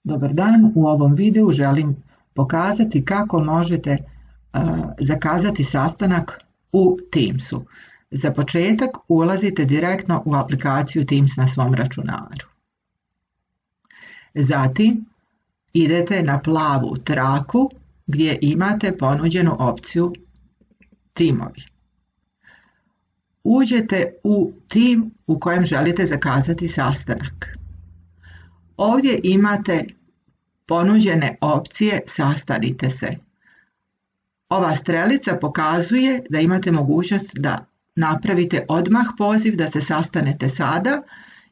Dobar dan, u ovom videu želim pokazati kako možete zakazati sastanak u Teamsu. Za početak ulazite direktno u aplikaciju Teams na svom računaru. Zatim idete na plavu traku gdje imate ponuđenu opciju Timovi. Uđete u tim u kojem želite zakazati sastanak. Ovdje imate ponuđene opcije Sastanite se. Ova strelica pokazuje da imate mogućnost da napravite odmah poziv da se sastanete sada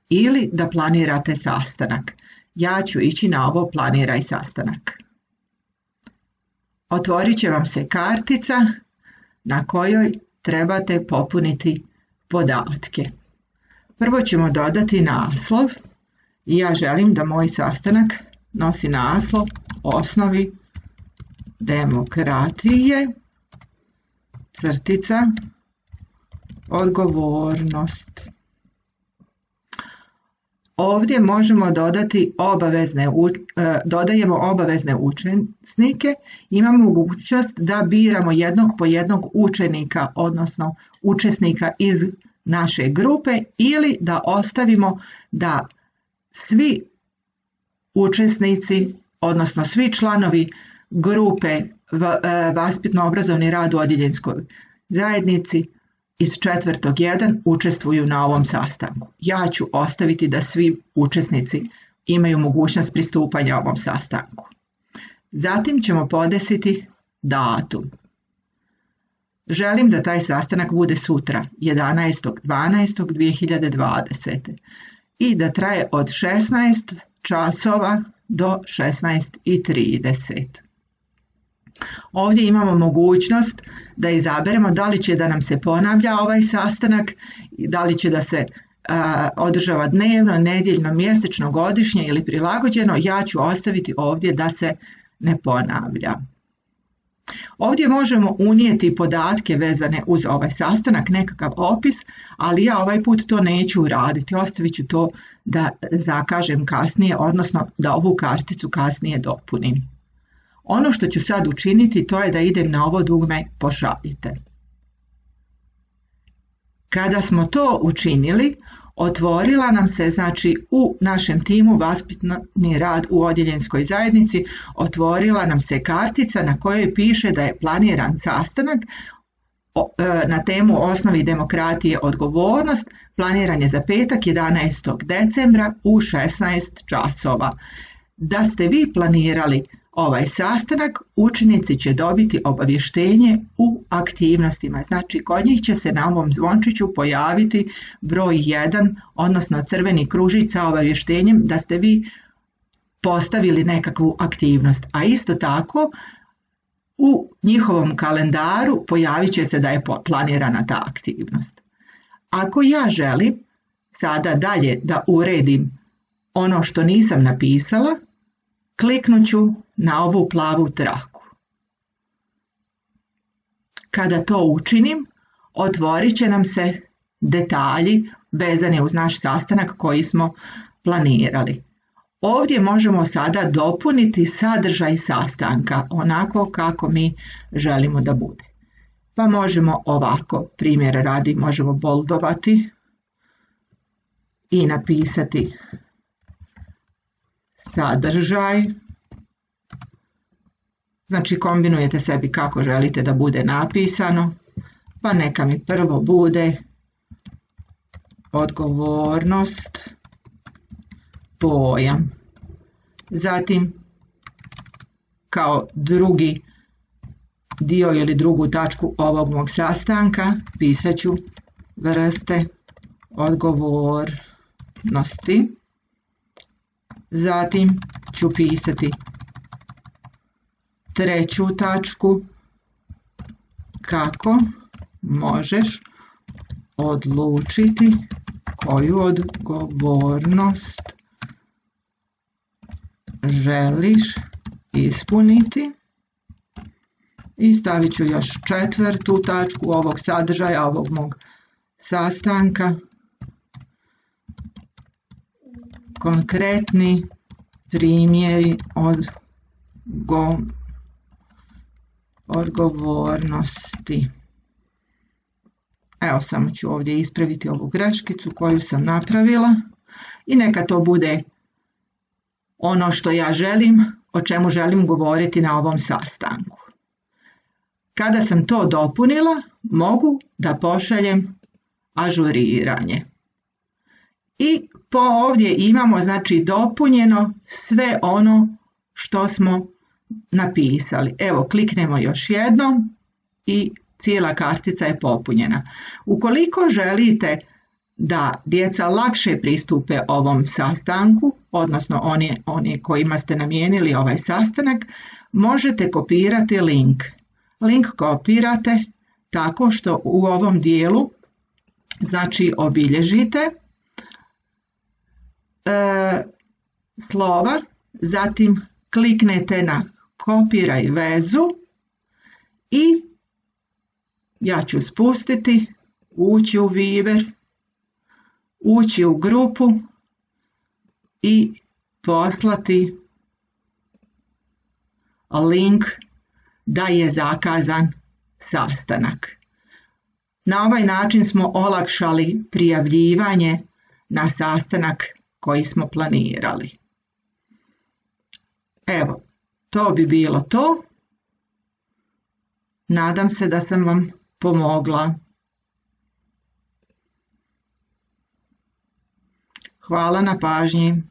ili da planirate sastanak. Ja ću ići na ovo Planiraj sastanak. Otvorit će vam se kartica na kojoj trebate popuniti podatke. Prvo ćemo dodati naslov. I ja želim da moj sastanak nosi naslov Osnovi demokratije, crtica, odgovornost. Ovdje možemo dodati dodajemo obavezne učesnike. Imamo mogućnost da biramo jednog po jednog učenika, odnosno učesnika iz naše grupe, ili da ostavimo da svi učesnici, odnosno svi članovi grupe Vaspitno-obrazovni rad u odjeljenskoj zajednici iz 4.1 učestvuju na ovom sastanku. Ja ću ostaviti da svi učesnici imaju mogućnost pristupanja ovom sastanku. Zatim ćemo podesiti datum. Želim da taj sastanak bude sutra, 11.12.2020. i da traje od 16 časova do 16:30. Ovdje imamo mogućnost da izaberemo da li će da nam se ponavlja ovaj sastanak, da li će da se održava dnevno, nedjeljno, mjesečno, godišnje ili prilagođeno. Ja ću ostaviti ovdje da se ne ponavlja. Ovdje možemo unijeti podatke vezane uz ovaj sastanak, nekakav opis, ali ja ovaj put to neću uraditi. Ostavit ću to da zakažem kasnije, odnosno da ovu karticu kasnije dopunim. Ono što ću sad učiniti to je da idem na ovo dugme Pošaljite. Kada smo to učinili, otvorila nam se, znači u našem timu Vaspitni rad u odjeljenskoj zajednici, otvorila nam se kartica na kojoj piše da je planiran sastanak na temu Osnovi demokratije, odgovornost. Planiran je za petak 11. decembra u 16 časova. Da ste vi planirali ovaj sastanak, učenici će dobiti obavještenje u aktivnostima. Znači, kod njih će se na ovom zvončiću pojaviti broj 1, odnosno crveni kružić sa obavještenjem da ste vi postavili nekakvu aktivnost. A isto tako, u njihovom kalendaru pojavit će se da je planirana ta aktivnost. Ako ja želim sada dalje da uredim ono što nisam napisala, kliknut ću na ovu plavu traku. Kada to učinim, otvorit će nam se detalji vezani uz naš sastanak koji smo planirali. Ovdje možemo sada dopuniti sadržaj sastanka onako kako mi želimo da bude. Pa možemo ovako, primjera radi, možemo boldovati i napisati sadržaj. Znači, kombinujete sebi kako želite da bude napisano, pa neka mi prvo bude odgovornost, pojam. Zatim, kao drugi dio ili drugu tačku ovog mog sastanka, pisat ću vrste odgovornosti. Zatim ću pisati treću tačku, kako možeš odlučiti koju odgovornost želiš ispuniti. I stavit ću još četvrtu tačku ovog sadržaja, ovog mog sastanka. Konkretni primjeri odgovornosti. Evo, samo ću ovdje ispraviti ovu greškicu koju sam napravila i neka to bude ono što ja želim, o čemu želim govoriti na ovom sastanku. Kada sam to dopunila, mogu da pošaljem ažuriranje. I ovdje imamo, znači, dopunjeno sve ono što smo napisali. Evo, kliknemo još jednom i cijela kartica je popunjena. Ukoliko želite da djeca lakše pristupe ovom sastanku, odnosno oni kojima ste namijenili ovaj sastanak, možete kopirati link. Link kopirate tako što u ovom dijelu, znači, obilježite slova, zatim kliknete na kopiraj vezu i ja ću spustiti, ući u Viber, ući u grupu i poslati link da je zakazan sastanak. Na ovaj način smo olakšali prijavljivanje na sastanak koji smo planirali. Evo, to bi bilo to. Nadam se da sam vam pomogla. Hvala na pažnji.